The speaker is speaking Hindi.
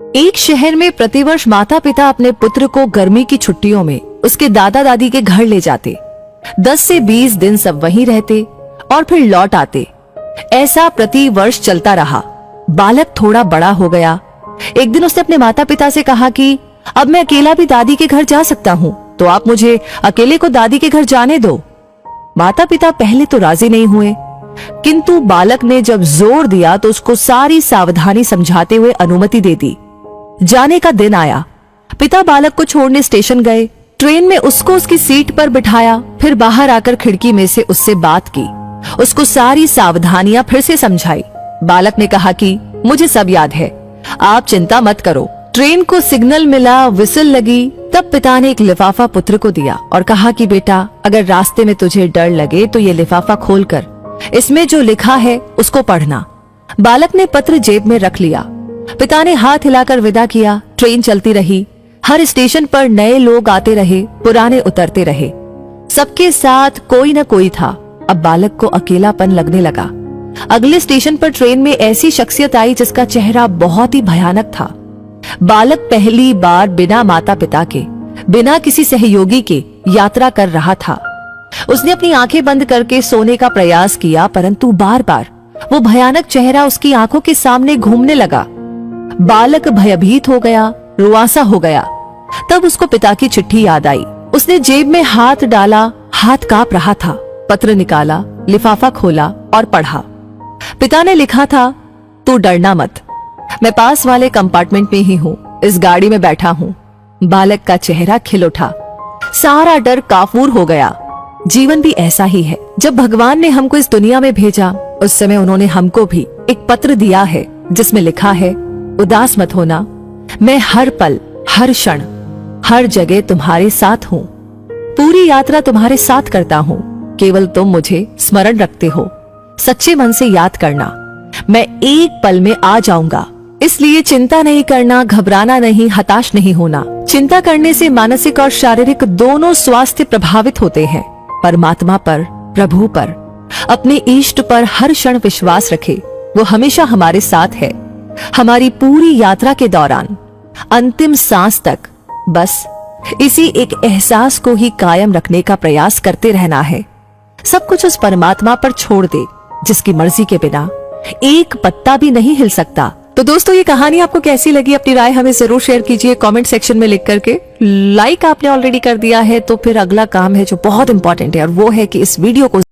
एक शहर में प्रतिवर्ष माता पिता अपने पुत्र को गर्मी की छुट्टियों में उसके दादा दादी के घर ले जाते। 10 से 20 दिन सब वहीं रहते और फिर लौट आते। ऐसा प्रति वर्ष चलता रहा। बालक थोड़ा बड़ा हो गया। एक दिन उसने अपने माता पिता से कहा कि अब मैं अकेला भी दादी के घर जा सकता हूँ, तो आप मुझे अकेले को दादी के घर जाने दो। माता पिता पहले तो राजी नहीं हुए, किंतु बालक ने जब जोर दिया तो उसको सारी सावधानी समझाते हुए अनुमति दे दी। जाने का दिन आया। पिता बालक को छोड़ने स्टेशन गए। ट्रेन में उसको उसकी सीट पर बिठाया, फिर बाहर आकर खिड़की में से उससे बात की, उसको सारी सावधानियां फिर से समझाई। बालक ने कहा कि मुझे सब याद है, आप चिंता मत करो। ट्रेन को सिग्नल मिला, विसिल लगी, तब पिता ने एक लिफाफा पुत्र को दिया और कहा कि बेटा, अगर रास्ते में तुझे डर लगे तो ये लिफाफा खोलकर इसमें जो लिखा है उसको पढ़ना। बालक ने पत्र जेब में रख लिया। पिता ने हाथ हिलाकर विदा किया। ट्रेन चलती रही। हर स्टेशन पर नए लोग आते रहे, पुराने उतरते रहे। सबके साथ कोई न कोई था। अब बालक को अकेलापन लगने लगा। अगले स्टेशन पर ट्रेन में ऐसी शख्सियत आई जिसका चेहरा बहुत ही भयानक था। बालक पहली बार बिना माता पिता के, बिना किसी सहयोगी के यात्रा कर रहा था। उसने अपनी आंखें बंद करके सोने का प्रयास किया, परंतु बार बार वो भयानक चेहरा उसकी आंखों के सामने घूमने लगा। बालक भयभीत हो गया, रुआंसा हो गया। तब उसको पिता की चिट्ठी याद आई। उसने जेब में हाथ डाला, हाथ कांप रहा था। पत्र निकाला, लिफाफा खोला और पढ़ा। पिता ने लिखा था, तू डरना मत, मैं पास वाले कंपार्टमेंट में ही हूँ, इस गाड़ी में बैठा हूँ। बालक का चेहरा खिल उठा। सारा डर काफूर हो गया। जीवन भी ऐसा ही है। जब भगवान ने हमको इस दुनिया में भेजा, उस समय उन्होंने हमको भी एक पत्र दिया है जिसमें लिखा है, उदास मत होना, मैं हर पल, हर क्षण, हर जगह तुम्हारे साथ हूँ। पूरी यात्रा तुम्हारे साथ करता हूँ, केवल तुम मुझे स्मरण रखते हो। सच्चे मन से याद करना, मैं एक पल में आ जाऊंगा। इसलिए चिंता नहीं करना, घबराना नहीं, हताश नहीं होना। चिंता करने से मानसिक और शारीरिक दोनों स्वास्थ्य प्रभावित होते हैं। परमात्मा पर, प्रभु पर, अपने इष्ट पर हर क्षण विश्वास रखे। वो हमेशा हमारे साथ है, हमारी पूरी यात्रा के दौरान, अंतिम सांस तक। बस इसी एक एहसास को ही कायम रखने का प्रयास करते रहना है। सब कुछ उस परमात्मा पर छोड़ दे जिसकी मर्जी के बिना एक पत्ता भी नहीं हिल सकता। तो दोस्तों, ये कहानी आपको कैसी लगी? अपनी राय हमें जरूर शेयर कीजिए कमेंट सेक्शन में लिख करके। लाइक आपने ऑलरेडी कर दिया है तो फिर अगला काम है जो बहुत इंपॉर्टेंट है, और वो है कि इस वीडियो को